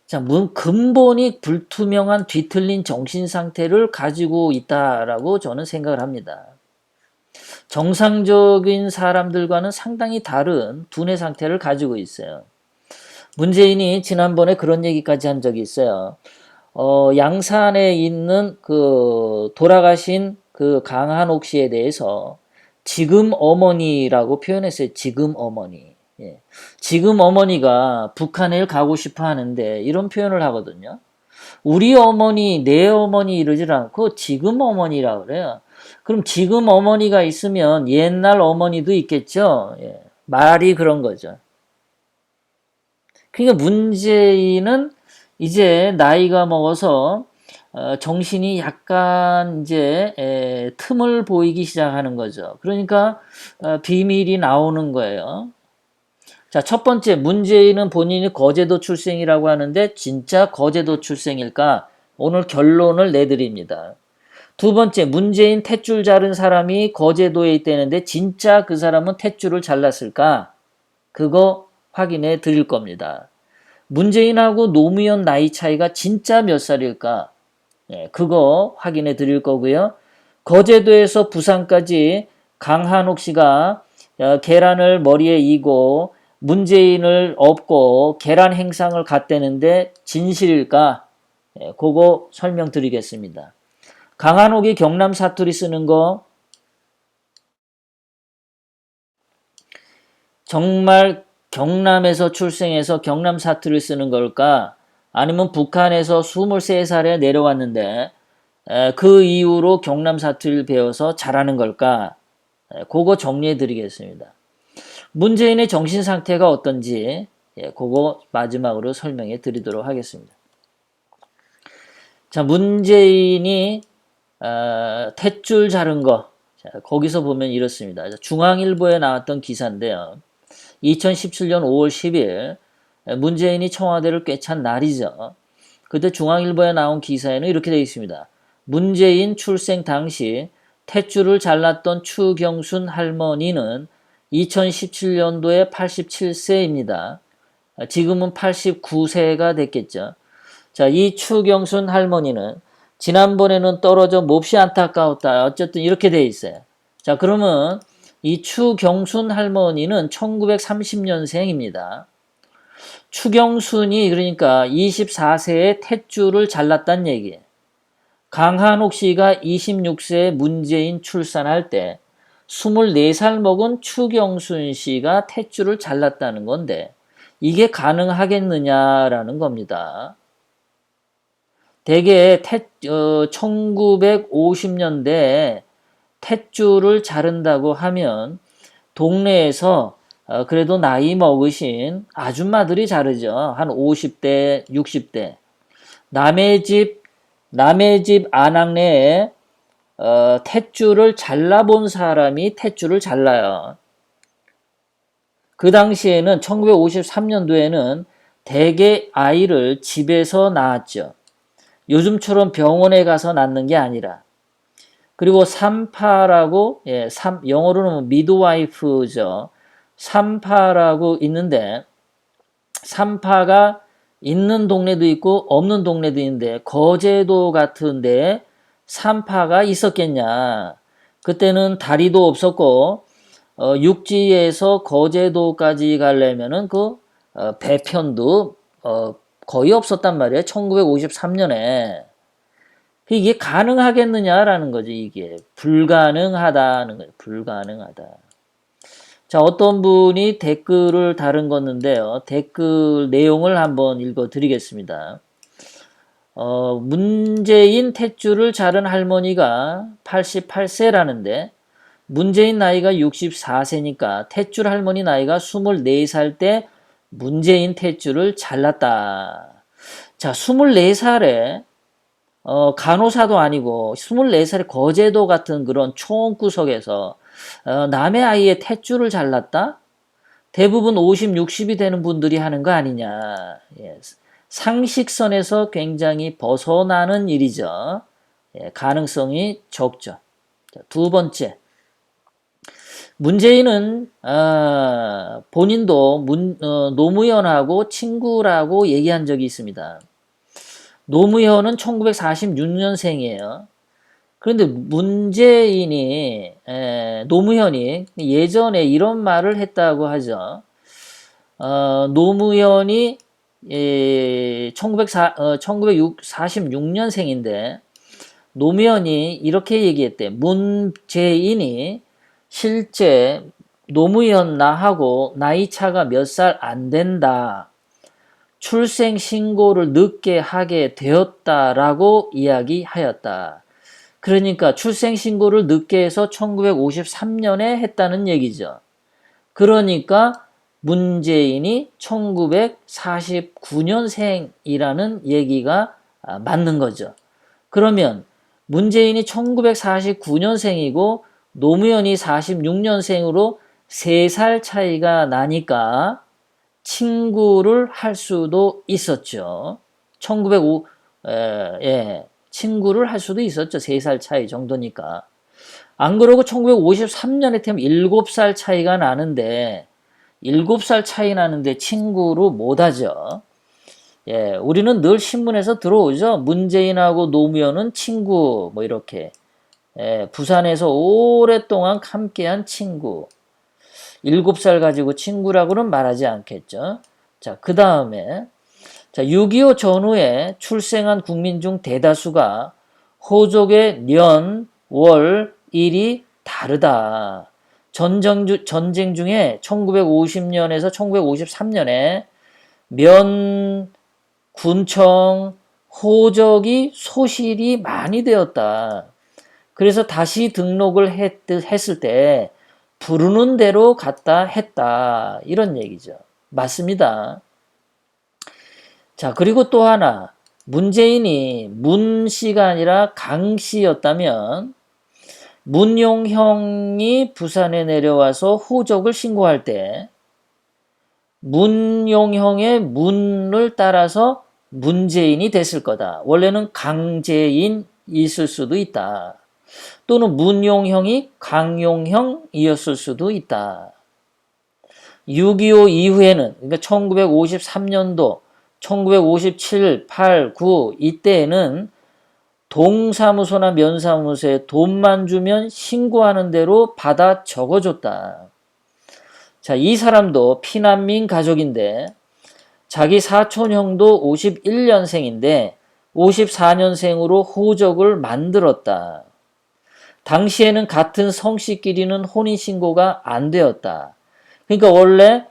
자, 근본이 불투명한 뒤틀린 정신 상태를 가지고 있다라고 저는 생각을 합니다. 정상적인 사람들과는 상당히 다른 두뇌 상태를 가지고 있어요. 문재인이 지난번에 그런 얘기까지 한 적이 있어요. 양산에 있는 그 돌아가신 그 강한옥 씨에 대해서 지금 어머니라고 표현했어요. 지금 어머니. 예. 지금 어머니가 북한에 가고 싶어 하는데 이런 표현을 하거든요. 우리 어머니, 내 어머니 이러질 않고 지금 어머니라 그래요. 그럼 지금 어머니가 있으면 옛날 어머니도 있겠죠. 예. 말이 그런 거죠. 그러니까 문재인은 이제 나이가 먹어서 정신이 약간 이제 틈을 보이기 시작하는 거죠. 그러니까 비밀이 나오는 거예요. 자, 첫 번째, 문재인은 본인이 거제도 출생이라고 하는데 진짜 거제도 출생일까? 오늘 결론을 내드립니다. 두 번째, 문재인 탯줄 자른 사람이 거제도에 있다는데 진짜 그 사람은 탯줄을 잘랐을까? 그거 확인해 드릴 겁니다. 문재인하고 노무현 나이 차이가 진짜 몇 살일까? 그거 확인해 드릴 거고요. 거제도에서 부산까지 강한옥 씨가 계란을 머리에 이고 문재인을 업고 계란 행상을 갔다는데 진실일까? 그거 설명드리겠습니다. 강한옥이 경남 사투리 쓰는 거 정말 경남에서 출생해서 경남 사투리 쓰는 걸까? 아니면 북한에서 23살에 내려왔는데 그 이후로 경남 사투리를 배워서 잘하는 걸까? 그거 정리해 드리겠습니다. 문재인의 정신 상태가 어떤지 그거 마지막으로 설명해 드리도록 하겠습니다. 자, 문재인이 탯줄 자른 거. 자, 거기서 보면 이렇습니다. 중앙일보에 나왔던 기사인데요. 2017년 5월 10일 문재인이 청와대를 꿰찬 날이죠. 그때 중앙일보에 나온 기사에는 이렇게 되어 있습니다. 문재인 출생 당시 탯줄을 잘랐던 추경순 할머니는 2017년도에 87세입니다. 지금은 89세가 됐겠죠. 자, 이 추경순 할머니는 지난번에는 떨어져 몹시 안타까웠다. 어쨌든 이렇게 돼 있어요. 자, 그러면 이 추경순 할머니는 1930년생입니다. 추경순이 그러니까 24세에 탯줄을 잘랐단 얘기예요. 강한옥 씨가 26세에 문재인 출산할 때 24살 먹은 추경순 씨가 탯줄을 잘랐다는 건데 이게 가능하겠느냐라는 겁니다. 대개 1950년대에 탯줄을 자른다고 하면 동네에서 그래도 나이 먹으신 아줌마들이 자르죠. 한 50대, 60대. 남의 집 안악내에 탯줄을 잘라본 사람이 탯줄을 잘라요. 그 당시에는 1953년도에는 대개 아이를 집에서 낳았죠. 요즘처럼 병원에 가서 낳는 게 아니라. 그리고 산파라고 영어로는 미드와이프죠. 산파라고 있는데 산파가 있는 동네도 있고 없는 동네도 있는데 거제도 같은 데에 산파가 있었겠냐. 그때는 다리도 없었고 육지에서 거제도까지 가려면은 배편도 거의 없었단 말이에요. 1953년에. 이게 가능하겠느냐라는 거죠. 이게 불가능하다는 거예요. 불가능하다. 자, 어떤 분이 댓글을 다른 건데요. 댓글 내용을 한번 읽어 드리겠습니다. 문재인 탯줄을 자른 할머니가 88세라는데 문재인 나이가 64세니까 탯줄 할머니 나이가 24살 때 문재인 탯줄을 잘랐다. 자, 24살에 간호사도 아니고 24살에 거제도 같은 그런 초원구석에서 남의 아이의 탯줄을 잘랐다? 대부분 50, 60이 되는 분들이 하는 거 아니냐. 예, 상식선에서 굉장히 벗어나는 일이죠. 가능성이 적죠. 자, 두 번째. 문재인은 본인도 노무현하고 친구라고 얘기한 적이 있습니다. 노무현은 1946년생이에요. 그런데 노무현이 예전에 이런 말을 했다고 하죠. 노무현이 1946년생인데 노무현이 이렇게 얘기했대. 문재인이 실제 노무현 나하고 나이 차가 몇 살 안 된다. 출생 신고를 늦게 하게 되었다라고 이야기하였다. 그러니까 출생 신고를 늦게 해서 1953년에 했다는 얘기죠. 그러니까 문재인이 1949년생이라는 얘기가 맞는 거죠. 그러면 문재인이 1949년생이고 노무현이 46년생으로 3살 차이가 나니까 친구를 할 수도 있었죠. 친구를 할 수도 있었죠. 3살 차이 정도니까. 안 그러고 1953년에 되면 7살 차이가 나는데 7살 차이 나는데 친구로 못하죠. 우리는 늘 신문에서 들어오죠. 문재인하고 노무현은 친구 뭐 이렇게. 부산에서 오랫동안 함께한 친구. 7살 가지고 친구라고는 말하지 않겠죠. 자, 그 다음에 6.25 전후에 출생한 국민 중 대다수가 호족의 년, 월, 일이 다르다. 전쟁 중에 1950년에서 1953년에 면, 군청, 호적이 소실이 많이 되었다. 그래서 다시 등록을 했을 때 부르는 대로 갔다 했다. 이런 얘기죠. 맞습니다. 자, 그리고 또 하나. 문재인이 문씨가 아니라 강씨였다면 문용형이 부산에 내려와서 호적을 신고할 때 문용형의 문을 따라서 문재인이 됐을 거다. 원래는 강재인 있을 수도 있다. 또는 문용형이 강용형이었을 수도 있다. 6.25 이후에는 그러니까 1953년도 1957, 8, 9 이때에는 동사무소나 면사무소에 돈만 주면 신고하는 대로 받아 적어줬다. 자, 이 사람도 피난민 가족인데 자기 사촌형도 51년생인데 54년생으로 호적을 만들었다. 당시에는 같은 성씨끼리는 혼인신고가 안 되었다. 그러니까 원래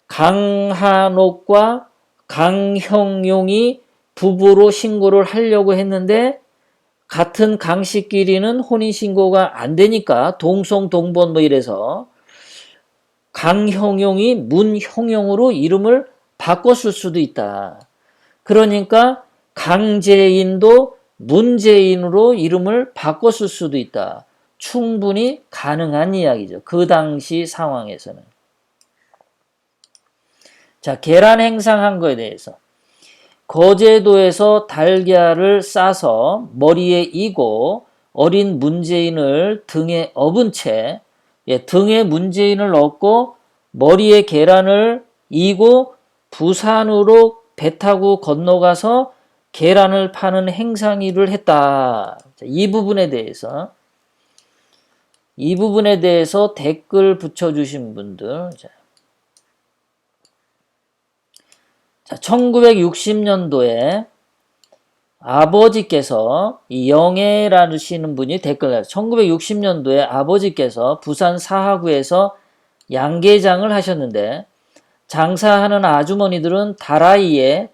강한옥과 강형용이 부부로 신고를 하려고 했는데 같은 강씨끼리는 혼인신고가 안 되니까 동성동본 뭐 이래서 강형용이 문형용으로 이름을 바꿨을 수도 있다. 그러니까 강재인도 문재인으로 이름을 바꿨을 수도 있다. 충분히 가능한 이야기죠. 그 당시 상황에서는. 자, 계란 행상한 거에 대해서. 거제도에서 달걀을 싸서 머리에 이고 어린 문재인을 등에 업은 채 등에 문재인을 업고 머리에 계란을 이고 부산으로 배 타고 건너가서 계란을 파는 행상일을 했다. 자, 이 부분에 대해서 댓글 붙여주신 분들. 자, 1960년도에 아버지께서 이 영애라시는 분이 댓글 달았어요. 1960년도에 아버지께서 부산 사하구에서 양계장을 하셨는데 장사하는 아주머니들은 다라이에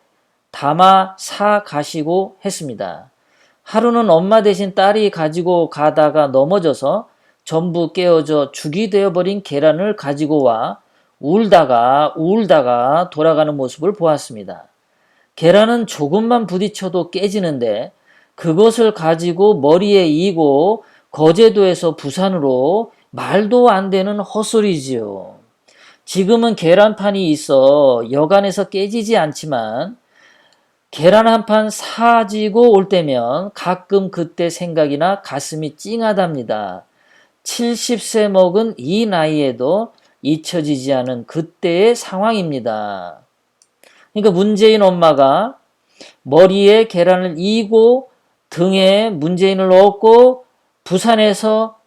담아 사 가시고 했습니다. 하루는 엄마 대신 딸이 가지고 가다가 넘어져서 전부 깨어져 죽이 되어버린 계란을 가지고 와 울다가 돌아가는 모습을 보았습니다. 계란은 조금만 부딪혀도 깨지는데 그것을 가지고 머리에 이고 거제도에서 부산으로 말도 안 되는 헛소리지요. 지금은 계란판이 있어 여간에서 깨지지 않지만 계란 한 판 사지고 올 때면 가끔 그때 생각이나 가슴이 찡하답니다. 70세 먹은 이 나이에도 잊혀지지 않은 그때의 상황입니다. 그러니까 문재인 엄마가 머리에 계란을 이고 등에 문재인을 업고 부산에서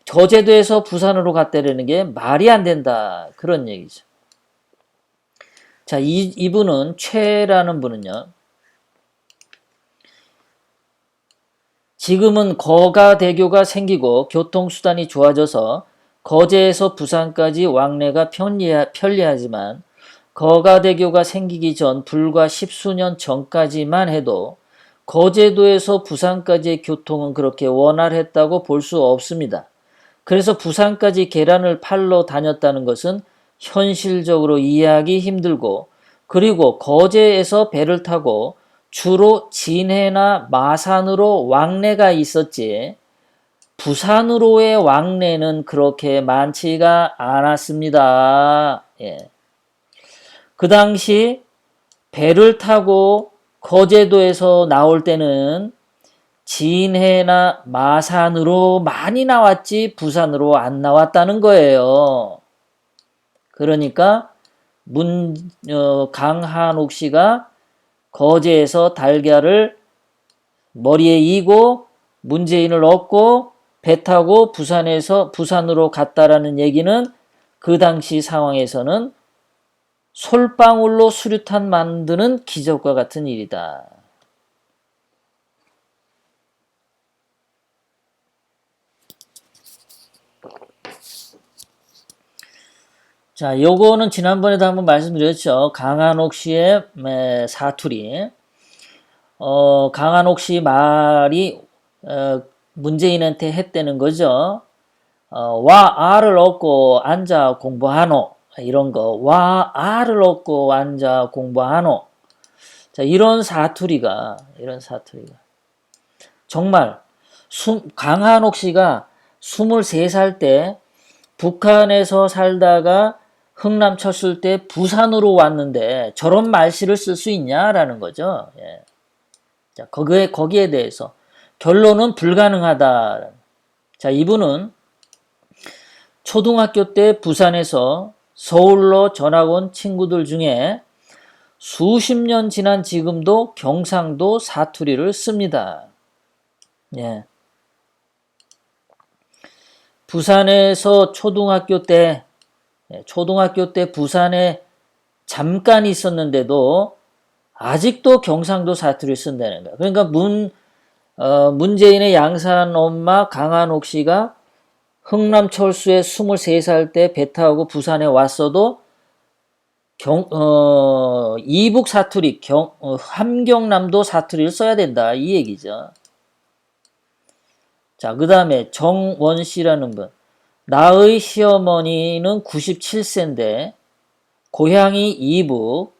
저제도에서 부산으로 갔다라는 게 말이 안 된다. 그런 얘기죠. 자, 이분은 최라는 분은요. 지금은 거가대교가 생기고 교통수단이 좋아져서 거제에서 부산까지 왕래가 편리하지만 거가대교가 생기기 전 불과 10수년 전까지만 해도 거제도에서 부산까지의 교통은 그렇게 원활했다고 볼 수 없습니다. 그래서 부산까지 계란을 팔러 다녔다는 것은 현실적으로 이해하기 힘들고, 그리고 거제에서 배를 타고 주로 진해나 마산으로 왕래가 있었지 부산으로의 왕래는 그렇게 많지가 않았습니다. 예. 그 당시 배를 타고 거제도에서 나올 때는 진해나 마산으로 많이 나왔지 부산으로 안 나왔다는 거예요. 그러니까 강한옥 씨가 거제에서 달걀을 머리에 이고 문재인을 얻고 배 타고 부산으로 갔다라는 얘기는 그 당시 상황에서는 솔방울로 수류탄 만드는 기적과 같은 일이다. 자, 요거는 지난번에도 한번 말씀드렸죠. 강한옥 씨의 사투리. 강한옥 씨 말이 문재인한테 했다는 거죠. 와 알을 얻고 앉아 공부하노. 이런 거. 와 알을 얻고 앉아 공부하노. 자, 이런 사투리가 정말 강한옥 씨가 23살 때 북한에서 살다가 흥남 쳤을 때 부산으로 왔는데 저런 말씨를 쓸 수 있냐라는 거죠. 예. 자, 거기에 대해서 결론은 불가능하다. 자, 이분은 초등학교 때 부산에서 서울로 전학 온 친구들 중에 수십 년 지난 지금도 경상도 사투리를 씁니다. 예. 부산에서 초등학교 때 부산에 잠깐 있었는데도 아직도 경상도 사투리를 쓴다는 거야. 그러니까 문재인의 양산 엄마 강한옥 씨가 흥남 철수에 23살 때 배 타고 부산에 왔어도 이북 사투리, 함경남도 사투리를 써야 된다. 이 얘기죠. 자, 그 다음에 정원 씨라는 분. 나의 시어머니는 97세인데 고향이 이북,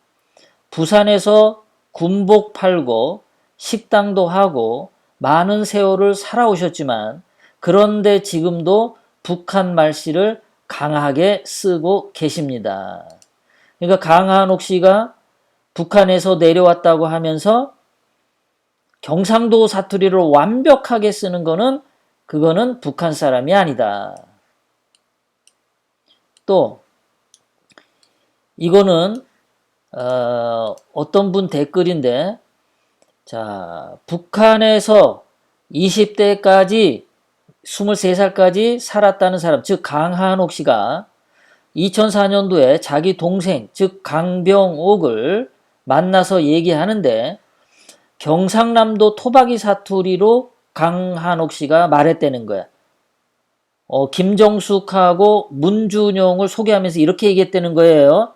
부산에서 군복 팔고 식당도 하고 많은 세월을 살아오셨지만 그런데 지금도 북한 말씨를 강하게 쓰고 계십니다. 그러니까 강한옥 씨가 북한에서 내려왔다고 하면서 경상도 사투리를 완벽하게 쓰는 그거는 북한 사람이 아니다. 또 이거는 어떤 분 댓글인데, 자, 북한에서 20대까지 23살까지 살았다는 사람, 즉 강한옥 씨가 2004년도에 자기 동생, 즉 강병옥을 만나서 얘기하는데 경상남도 토박이 사투리로 강한옥 씨가 말했다는 거야. 김정숙하고 문준용을 소개하면서 이렇게 얘기했다는 거예요.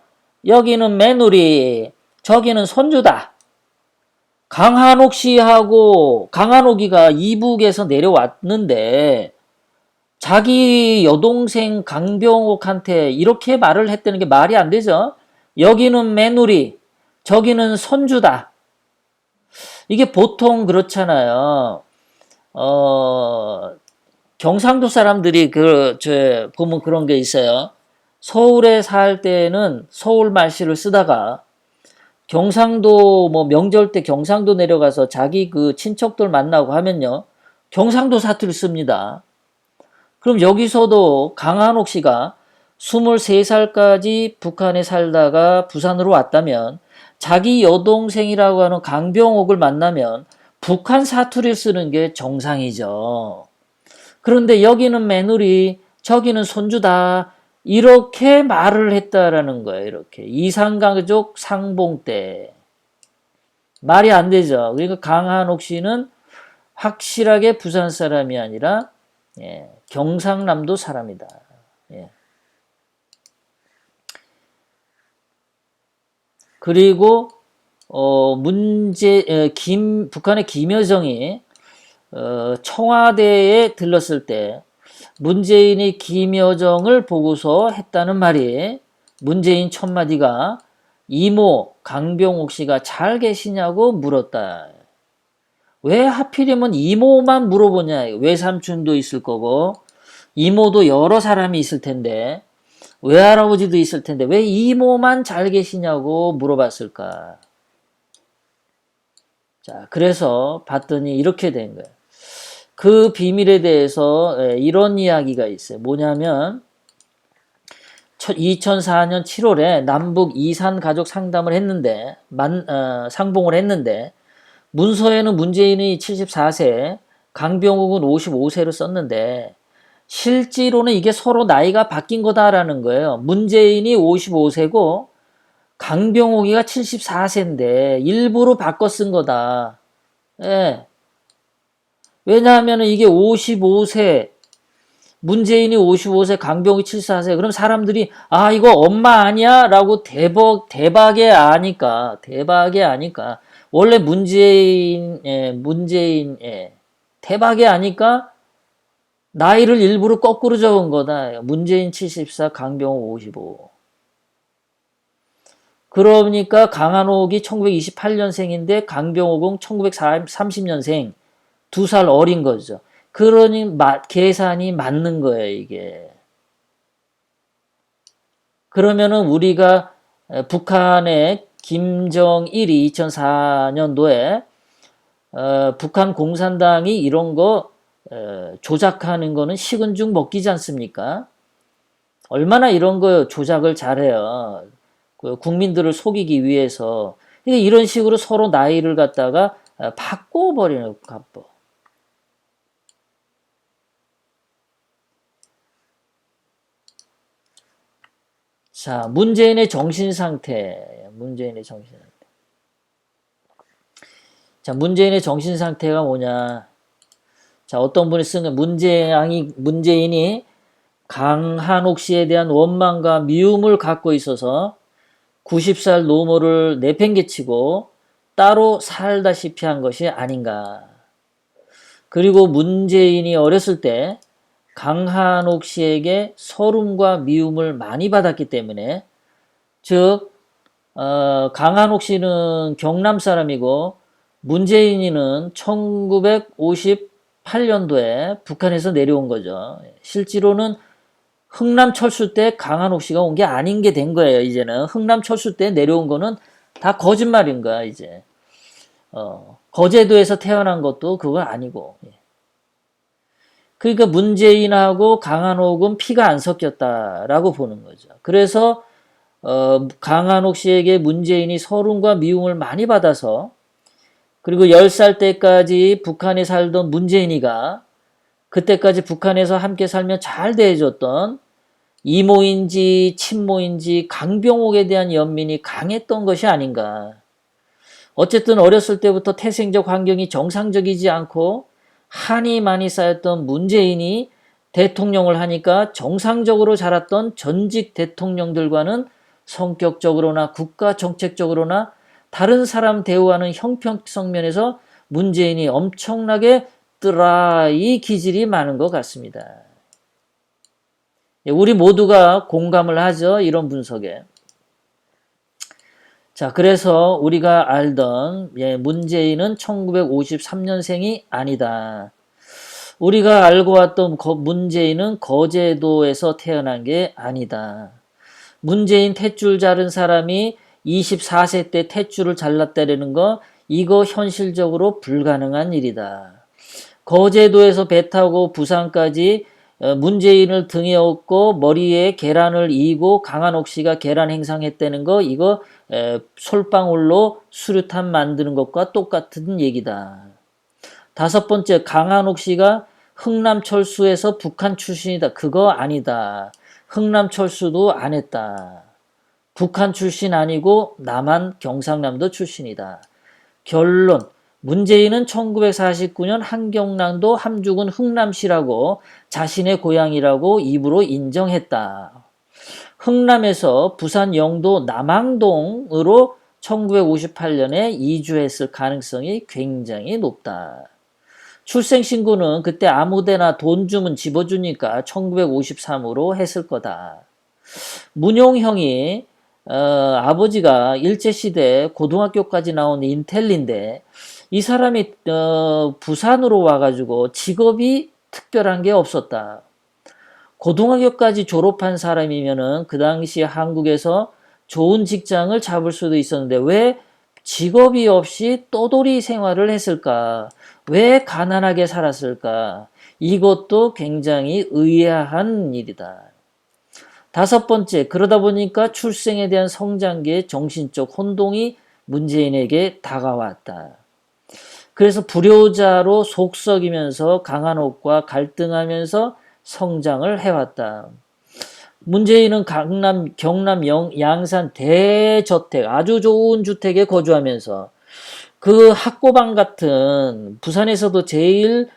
여기는 며느리, 저기는 손주다. 강한옥 씨하고 강한옥이가 이북에서 내려왔는데 자기 여동생 강병옥한테 이렇게 말을 했다는 게 말이 안 되죠. 여기는 며느리, 저기는 손주다. 이게 보통 그렇잖아요. 경상도 사람들이 보면 그런 게 있어요. 서울에 살 때는 서울 말씨를 쓰다가 경상도 명절 때 경상도 내려가서 자기 그 친척들 만나고 하면요. 경상도 사투리 씁니다. 그럼 여기서도 강한옥 씨가 23살까지 북한에 살다가 부산으로 왔다면 자기 여동생이라고 하는 강병옥을 만나면 북한 사투리를 쓰는 게 정상이죠. 그런데 여기는 며느리, 저기는 손주다. 이렇게 말을 했다라는 거예요. 이렇게. 이산가족 상봉 때. 말이 안 되죠. 그러니까 강한옥 씨는 확실하게 부산 사람이 아니라 경상남도 사람이다. 예. 그리고 북한의 김여정이 청와대에 들렀을 때 문재인이 김여정을 보고서 했다는 말이 문재인 첫마디가 이모 강병옥 씨가 잘 계시냐고 물었다. 왜 하필이면 이모만 물어보냐. 외삼촌도 있을 거고 이모도 여러 사람이 있을 텐데 외할아버지도 있을 텐데 왜 이모만 잘 계시냐고 물어봤을까. 자, 그래서 봤더니 이렇게 된 거예요. 그 비밀에 대해서 이런 이야기가 있어요. 뭐냐면 2004년 7월에 남북 이산 가족 상담을 했는데 상봉을 했는데 문서에는 문재인이 74세, 강병욱은 55세로 썼는데 실제로는 이게 서로 나이가 바뀐 거다라는 거예요. 문재인이 55세고 강병욱이가 74세인데 일부러 바꿔 쓴 거다. 예. 왜냐하면 이게 55세, 문재인이 55세, 강병욱이 74세. 그럼 사람들이 아 이거 엄마 아니야? 라고 대박에 아니까 원래 문재인 대박에 아니까 나이를 일부러 거꾸로 적은 거다. 문재인 74, 강병욱 55. 그러니까 강한옥이 1928년생인데 강병욱은 1930년생. 2살 어린 거죠. 그러니 계산이 맞는 거예요, 이게. 그러면은 우리가 북한의 김정일이 2004년도에 북한 공산당이 이런 거 조작하는 거는 식은 죽 먹기지 않습니까? 얼마나 이런 거 조작을 잘해요. 국민들을 속이기 위해서. 이런 식으로 서로 나이를 갖다가 바꿔버리는 거. 자, 문재인의 정신 상태. 자, 문재인의 정신 상태가 뭐냐? 자, 어떤 분이 쓴 문재인이 강한옥 씨에 대한 원망과 미움을 갖고 있어서 90살 노모를 내팽개치고 따로 살다시피 한 것이 아닌가. 그리고 문재인이 어렸을 때 강한옥 씨에게 서름과 미움을 많이 받았기 때문에 즉 강한옥 씨는 경남 사람이고 문재인이는 1958년도에 북한에서 내려온 거죠. 실제로는 흥남 철수 때 강한옥 씨가 온 게 아닌 게 된 거예요. 이제는 흥남 철수 때 내려온 거는 다 거짓말인 거야. 이제 거제도에서 태어난 것도 그거 아니고. 그러니까 문재인하고 강한옥은 피가 안 섞였다라고 보는 거죠. 그래서 강한옥 씨에게 문재인이 서름과 미움을 많이 받아서 그리고 10살 때까지 북한에 살던 문재인이가 그때까지 북한에서 함께 살면 잘 대해줬던 이모인지 친모인지 강병옥에 대한 연민이 강했던 것이 아닌가. 어쨌든 어렸을 때부터 태생적 환경이 정상적이지 않고 한이 많이 쌓였던 문재인이 대통령을 하니까 정상적으로 자랐던 전직 대통령들과는 성격적으로나 국가 정책적으로나 다른 사람 대우하는 형평성 면에서 문재인이 엄청나게 이 기질이 많은 것 같습니다. 우리 모두가 공감을 하죠. 이런 분석에. 자, 그래서 우리가 알던 문재인은 1953년생이 아니다. 우리가 알고 왔던 문재인은 거제도에서 태어난 게 아니다. 문재인 탯줄 자른 사람이 24세 때 탯줄을 잘랐다는 거 이거 현실적으로 불가능한 일이다. 거제도에서 배 타고 부산까지 문재인을 등에 업고 머리에 계란을 이고 강한옥 씨가 계란 행상했다는 거 이거 솔방울로 수류탄 만드는 것과 똑같은 얘기다. 다섯 번째, 강한옥 씨가 흥남철수에서 북한 출신이다. 그거 아니다. 흥남철수도 안 했다. 북한 출신 아니고 남한 경상남도 출신이다. 결론, 문재인은 1949년 한경남도 함죽은 흥남시라고 자신의 고향이라고 입으로 인정했다. 흥남에서 부산 영도 남항동으로 1958년에 이주했을 가능성이 굉장히 높다. 출생신고는 그때 아무데나 돈 주면 집어주니까 1953으로 했을 거다. 문용형이 아버지가 일제시대 고등학교까지 나온 인텔리인데 이 사람이 부산으로 와가지고 직업이 특별한 게 없었다. 고등학교까지 졸업한 사람이면은 그 당시 한국에서 좋은 직장을 잡을 수도 있었는데 왜 직업이 없이 떠돌이 생활을 했을까? 왜 가난하게 살았을까? 이것도 굉장히 의아한 일이다. 다섯 번째, 그러다 보니까 출생에 대한 성장기의 정신적 혼동이 문재인에게 다가왔다. 그래서 불효자로 속썩이면서 강한옥과 갈등하면서 성장을 해왔다. 문재인은 경남 양산 대저택, 아주 좋은 주택에 거주하면서 그 학고방 같은 부산에서도 제일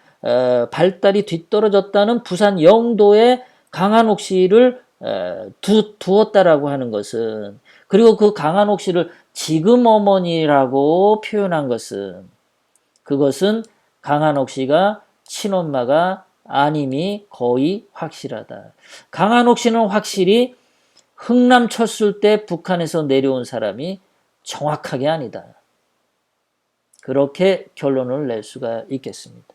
발달이 뒤떨어졌다는 부산 영도에 강한옥 씨를 두었다라고 하는 것은, 그리고 그 강한옥 씨를 지금 어머니라고 표현한 것은, 그것은 강한옥 씨가 친엄마가 아님이 거의 확실하다. 강한옥 씨는 확실히 흥남 쳤을 때 북한에서 내려온 사람이 정확하게 아니다. 그렇게 결론을 낼 수가 있겠습니다.